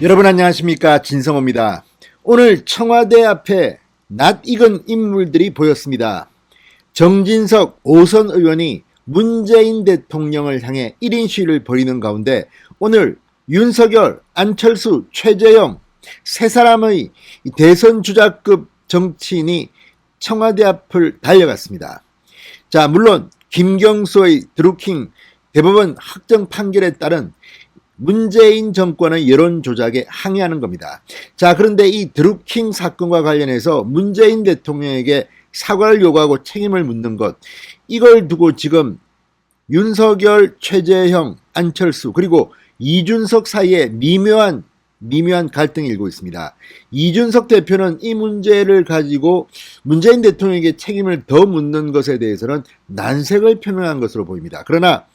여러분 안녕하십니까, 진성호입니다. 오늘 청와대 앞에 낯익은 인물들이 보였습니다. 정진석 5선 의원이 문재인 대통령을 향해 1인 시위를 벌이는 가운데 오늘 윤석열, 안철수, 최재형 세 사람의 대선 주자급 정치인이 청와대 앞을 달려갔습니다. 자, 물론 김경수의 드루킹 대법원 확정 판결에 따른 문재인 정권의 여론 조작에 항의하는 겁니다. 자, 그런데 이 드루킹 사건과 관련해서 문재인 대통령에게 사과를 요구하고 책임을 묻는 것, 이걸 두고 지금 윤석열, 최재형, 안철수 그리고 이준석 사이에 미묘한 갈등이 일고 있습니다. 이준석 대표는 이 문제를 가지고 문재인 대통령에게 책임을 더 묻는 것에 대해서는 난색을 표명한 것으로 보입니다. 그러나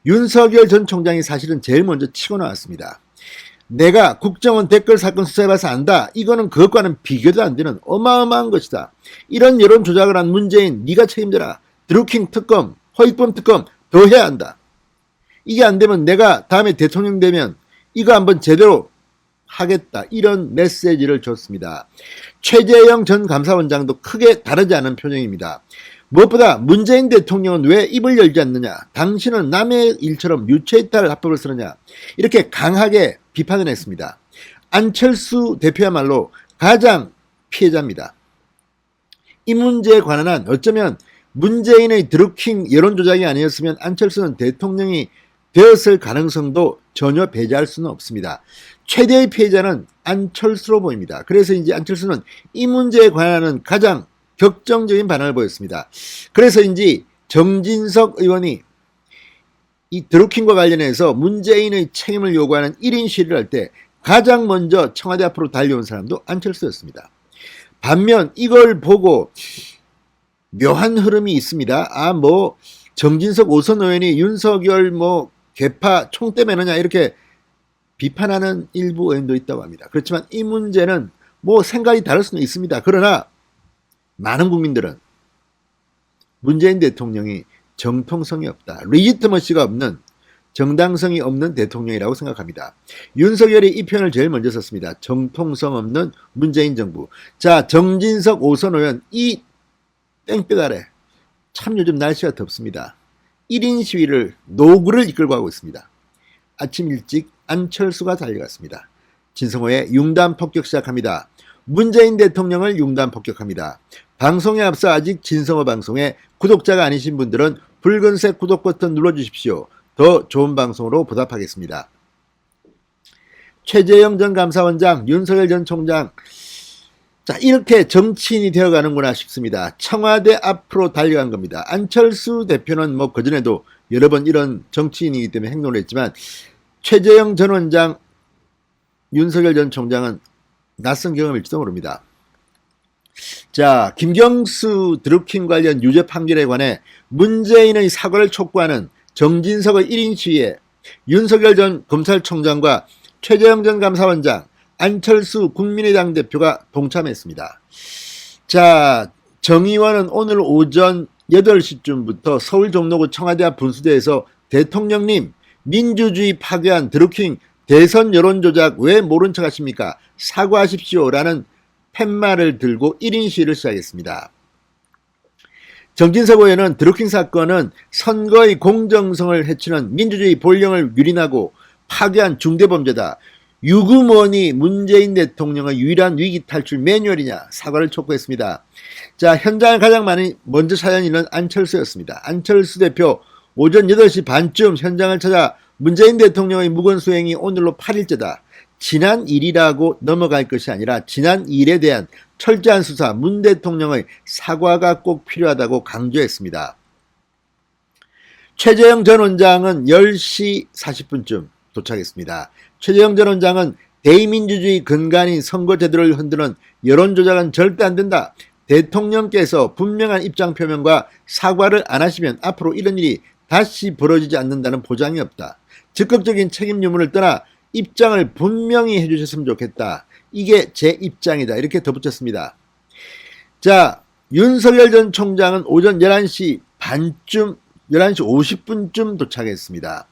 윤석열 전 총장이 사실은 제일 먼저 치고 나왔습니다. 내가 국정원 댓글 사건 수사해봐서 안다. 이거는 그것과는 비교도 안 되는 어마어마한 것이다. 이런 여론 조작을 한 문재인, 네가 책임져라. 드루킹 특검, 허위범 특검 더 해야 한다. 이게 안 되면 내가 다음에 대통령 되면 이거 한번 제대로 하겠다. 이런 메시지를 줬습니다. 최재형 전 감사원장도 크게 다르지 않은 표정입니다. 무엇보다 문재인 대통령은 왜 입을 열지 않느냐, 당신은 남의 일처럼 유체이탈 합법을 쓰느냐, 이렇게 강하게 비판을 했습니다. 안철수 대표야말로 가장 피해자입니다. 이 문제에 관한 한 어쩌면 문재인의 드루킹 여론조작이 아니었으면 안철수는 대통령이 되었을 가능성도 전혀 배제할 수는 없습니다. 최대의 피해자는 안철수로 보입니다. 그래서 이제 안철수는 이 문제에 관한 가장 격정적인 반응을 보였습니다. 그래서인지 정진석 의원이 이 드루킹과 관련해서 문재인의 책임을 요구하는 1인 시위를 할 때 가장 먼저 청와대 앞으로 달려온 사람도 안철수였습니다. 반면 이걸 보고 묘한 흐름이 있습니다. 정진석 5선 의원이 윤석열 개파 총대 매느냐 이렇게 비판하는 일부 의원도 있다고 합니다. 그렇지만 이 문제는 생각이 다를 수는 있습니다. 그러나 많은 국민들은 문재인 대통령이 정통성이 없다, 리지트머시가 없는, 정당성이 없는 대통령이라고 생각합니다. 윤석열이 이 표현을 제일 먼저 썼습니다. 정통성 없는 문재인 정부. 자, 정진석 5선 의원 이 땡볕 아래 참 요즘 날씨가 덥습니다. 1인 시위를 노구를 이끌고 하고 있습니다. 아침 일찍 안철수가 달려갔습니다. 진성호의 융단 폭격 시작합니다. 문재인 대통령을 융단 폭격합니다. 방송에 앞서 아직 진성호 방송에 구독자가 아니신 분들은 붉은색 구독 버튼 눌러주십시오. 더 좋은 방송으로 보답하겠습니다. 최재형 전 감사원장, 윤석열 전 총장, 자, 이렇게 정치인이 되어가는구나 싶습니다. 청와대 앞으로 달려간 겁니다. 안철수 대표는 그전에도 여러 번 이런 정치인이기 때문에 행동을 했지만 최재형 전 원장, 윤석열 전 총장은 낯선 경험일지도 모릅니다. 자, 김경수 드루킹 관련 유죄 판결에 관해 문재인의 사과를 촉구하는 정진석의 1인 시위에 윤석열 전 검찰총장과 최재형 전 감사원장, 안철수 국민의당 대표가 동참했습니다. 자, 정 의원은 오늘 오전 8시쯤부터 서울 종로구 청와대 앞 분수대에서 대통령님, 민주주의 파괴한 드루킹 대선 여론조작 왜 모른 척 하십니까? 사과하십시오라는 팻말을 들고 1인 시위를 시작했습니다. 정진석 의원은 드루킹 사건은 선거의 공정성을 해치는 민주주의 본령을 유린하고 파괴한 중대범죄다. 유구무원이 문재인 대통령의 유일한 위기 탈출 매뉴얼이냐, 사과를 촉구했습니다. 자, 현장을 가장 먼저 찾은 이는 안철수였습니다. 안철수 대표 오전 8시 반쯤 현장을 찾아 문재인 대통령의 무건수행이 오늘로 8일째다. 지난 일이라고 넘어갈 것이 아니라 지난 일에 대한 철저한 수사, 문 대통령의 사과가 꼭 필요하다고 강조했습니다. 최재형 전 원장은 10시 40분쯤 도착했습니다. 최재형 전 원장은 대의민주주의 근간인 선거제도를 흔드는 여론조작은 절대 안 된다. 대통령께서 분명한 입장 표명과 사과를 안 하시면 앞으로 이런 일이 다시 벌어지지 않는다는 보장이 없다. 적극적인 책임 유무를 떠나 입장을 분명히 해주셨으면 좋겠다. 이게 제 입장이다. 이렇게 덧붙였습니다. 자, 윤석열 전 총장은 오전 11시 반쯤, 11시 50분쯤 도착했습니다.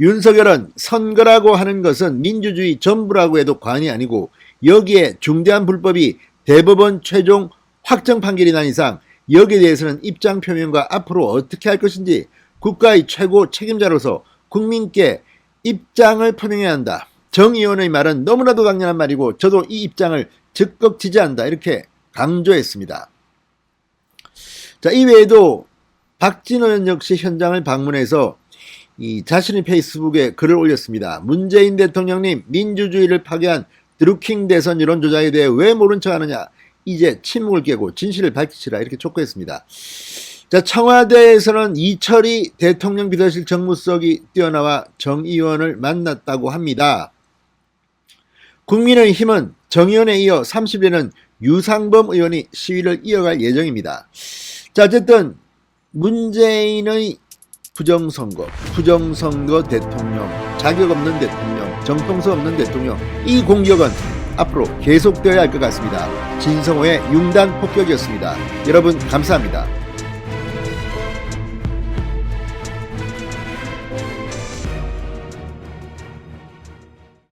윤석열은 선거라고 하는 것은 민주주의 전부라고 해도 과언이 아니고 여기에 중대한 불법이 대법원 최종 확정 판결이 난 이상 여기에 대해서는 입장 표명과 앞으로 어떻게 할 것인지 국가의 최고 책임자로서 국민께 입장을 표명해야 한다. 정 의원의 말은 너무나도 당연한 말이고 저도 이 입장을 적극 지지한다. 이렇게 강조했습니다. 자, 이외에도 박진호 의원 역시 현장을 방문해서 자신의 페이스북에 글을 올렸습니다. 문재인 대통령님, 민주주의를 파괴한 드루킹 대선 여론조작에 대해 왜 모른 척하느냐. 이제 침묵을 깨고 진실을 밝히시라. 이렇게 촉구했습니다. 자, 청와대에서는 이철희 대통령 비서실 정무수석이 뛰어나와 정 의원을 만났다고 합니다. 국민의힘은 정 의원에 이어 30일에는 유상범 의원이 시위를 이어갈 예정입니다. 자, 어쨌든 문재인의 부정선거 대통령, 자격 없는 대통령, 정통성 없는 대통령, 이 공격은 앞으로 계속되어야 할 것 같습니다. 진성호의 융단 폭격이었습니다. 여러분 감사합니다.